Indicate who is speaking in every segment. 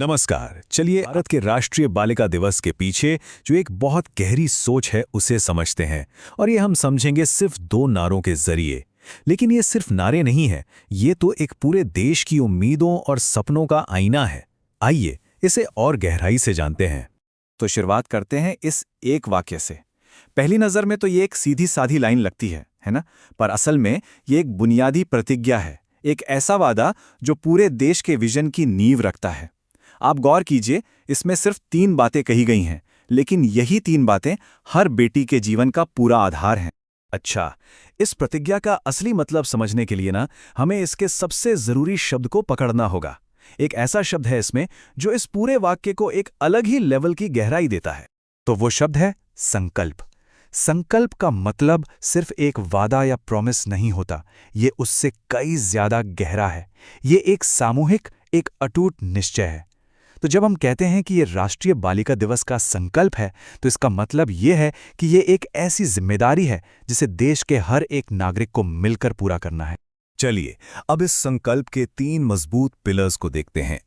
Speaker 1: नमस्कार। चलिए भारत के राष्ट्रीय बालिका दिवस के पीछे जो एक बहुत गहरी सोच है उसे समझते हैं। और ये हम समझेंगे सिर्फ दो नारों के जरिए। लेकिन ये सिर्फ नारे नहीं है, ये तो एक पूरे देश की उम्मीदों और सपनों का आईना है। आइए इसे और गहराई से जानते हैं।
Speaker 2: तो शुरुआत करते हैं इस एक वाक्य से। पहली नज़र में तो ये एक सीधी साधी लाइन लगती है ना? पर असल में ये एक बुनियादी प्रतिज्ञा है, एक ऐसा वादा जो पूरे देश के विजन की नींव रखता है। आप गौर कीजिए, इसमें सिर्फ 3 बातें कही गई हैं, लेकिन यही 3 बातें हर बेटी के जीवन का पूरा आधार हैं।
Speaker 1: अच्छा, इस प्रतिज्ञा का असली मतलब समझने के लिए हमें इसके सबसे जरूरी शब्द को पकड़ना होगा। एक ऐसा शब्द है इसमें जो इस पूरे वाक्य को एक अलग ही लेवल की गहराई देता है।
Speaker 2: तो वो शब्द है संकल्प। संकल्प का मतलब सिर्फ एक वादा या प्रॉमिस नहीं होता, ये उससे कई ज्यादा गहरा है। ये एक सामूहिक, एक अटूट निश्चय है। तो जब हम कहते हैं कि ये राष्ट्रीय बालिका दिवस का संकल्प है, तो इसका मतलब ये है कि ये एक ऐसी जिम्मेदारी है जिसे देश के हर एक नागरिक को मिलकर पूरा करना है।
Speaker 1: चलिए अब इस संकल्प के 3 मजबूत पिलर्स को देखते हैं।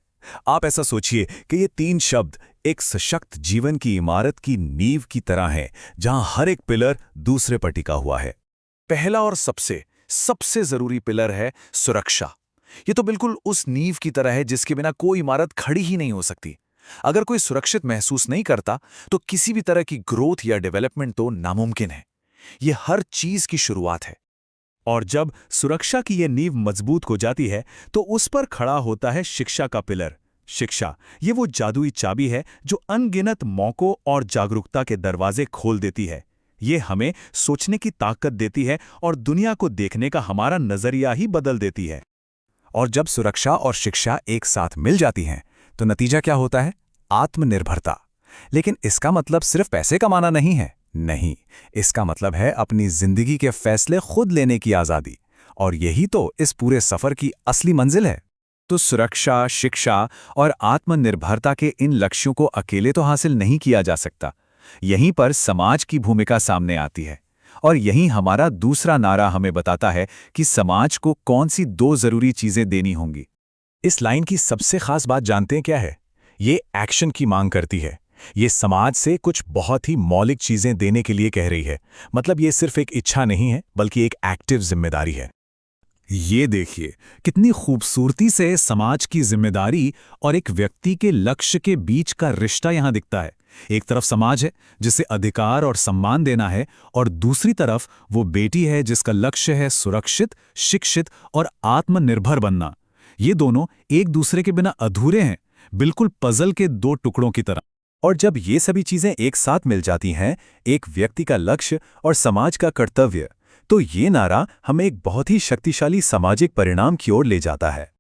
Speaker 1: आप ऐसा सोचिए कि ये 3 शब्द एक सशक्त जीवन की इमारत की नींव की तरह हैं, जहां हर एक पिलर दूसरे पर टिका हुआ है।
Speaker 2: पहला और सबसे जरूरी पिलर है सुरक्षा। ये तो बिल्कुल उस नींव की तरह है जिसके बिना कोई इमारत खड़ी ही नहीं हो सकती। अगर कोई सुरक्षित महसूस नहीं करता, तो किसी भी तरह की ग्रोथ या डेवलपमेंट तो नामुमकिन है। ये हर चीज की शुरुआत है।
Speaker 1: और जब सुरक्षा की ये नींव मजबूत हो जाती है, तो उस पर खड़ा होता है शिक्षा का पिलर। शिक्षा, ये वो जादुई चाबी है जो अनगिनत मौकों और जागरूकता के दरवाजे खोल देती है। ये हमें सोचने की ताकत देती है और दुनिया को देखने का हमारा नजरिया ही बदल देती है।
Speaker 2: और जब सुरक्षा और शिक्षा एक साथ मिल जाती हैं, तो नतीजा क्या होता है? आत्मनिर्भरता। लेकिन इसका मतलब सिर्फ पैसे कमाना नहीं है। नहीं, इसका मतलब है अपनी जिंदगी के फैसले खुद लेने की आज़ादी। और यही तो इस पूरे सफर की असली मंजिल है। तो सुरक्षा, शिक्षा और आत्मनिर्भरता के इन लक्ष्यों को अकेले तो हासिल नहीं किया जा सकता। यहीं पर समाज की भूमिका सामने आती है। और यही हमारा दूसरा नारा हमें बताता है कि समाज को कौन सी 2 जरूरी चीजें देनी होंगी।
Speaker 1: इस लाइन की सबसे खास बात जानते हैं क्या है? ये एक्शन की मांग करती है। ये समाज से कुछ बहुत ही मौलिक चीजें देने के लिए कह रही है। मतलब ये सिर्फ एक इच्छा नहीं है, बल्कि एक एक्टिव जिम्मेदारी है। ये देखिए कितनी खूबसूरती से समाज की जिम्मेदारी और एक व्यक्ति के लक्ष्य के बीच का रिश्ता यहां दिखता है। एक तरफ समाज है जिसे अधिकार और सम्मान देना है, और दूसरी तरफ वो बेटी है जिसका लक्ष्य है सुरक्षित, शिक्षित और आत्मनिर्भर बनना। ये दोनों एक दूसरे के बिना अधूरे हैं, बिल्कुल पजल के 2 टुकड़ों की तरह।
Speaker 2: और जब ये सभी चीजें एक साथ मिल जाती हैं, एक व्यक्ति का लक्ष्य और समाज का कर्तव्य, तो ये नारा हमें एक बहुत ही शक्तिशाली सामाजिक परिणाम की ओर ले जाता है।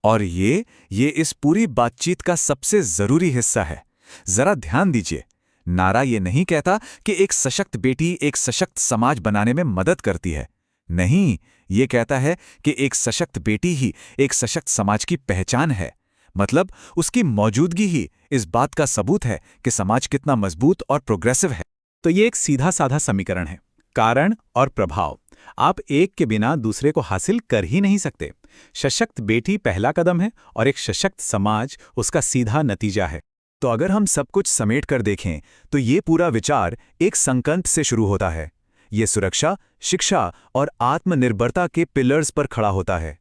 Speaker 2: और ये इस पूरी बातचीत का सबसे जरूरी हिस्सा है। जरा ध्यान दीजिए, नारा ये नहीं कहता कि एक सशक्त बेटी एक सशक्त समाज बनाने में मदद करती है। नहीं, ये कहता है कि एक सशक्त बेटी ही एक सशक्त समाज की पहचान है। मतलब उसकी मौजूदगी ही इस बात का सबूत है कि समाज कितना मजबूत और प्रोग्रेसिव है।
Speaker 1: तो ये एक सीधा साधा समीकरण है, कारण और प्रभाव। आप एक के बिना दूसरे को हासिल कर ही नहीं सकते। सशक्त बेटी पहला कदम है और एक सशक्त समाज उसका सीधा नतीजा है। तो अगर हम सब कुछ समेट कर देखें, तो ये पूरा विचार एक संकल्प से शुरू होता है। ये सुरक्षा, शिक्षा और आत्मनिर्भरता के पिलर्स पर खड़ा होता है।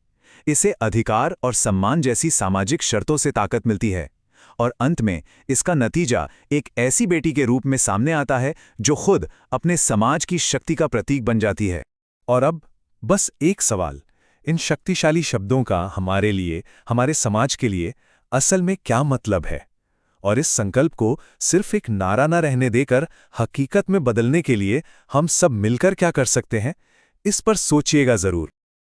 Speaker 1: इसे अधिकार और सम्मान जैसी सामाजिक शर्तों से ताकत मिलती है। और अंत में इसका नतीजा एक ऐसी बेटी के रूप में सामने आता है जो खुद अपने समाज की शक्ति का प्रतीक बन जाती है। और अब बस एक सवाल, इन शक्तिशाली शब्दों का हमारे लिए, हमारे समाज के लिए असल में क्या मतलब है? और इस संकल्प को सिर्फ एक नारा न रहने देकर हकीकत में बदलने के लिए हम सब मिलकर क्या कर सकते हैं? इस पर सोचिएगा जरूर।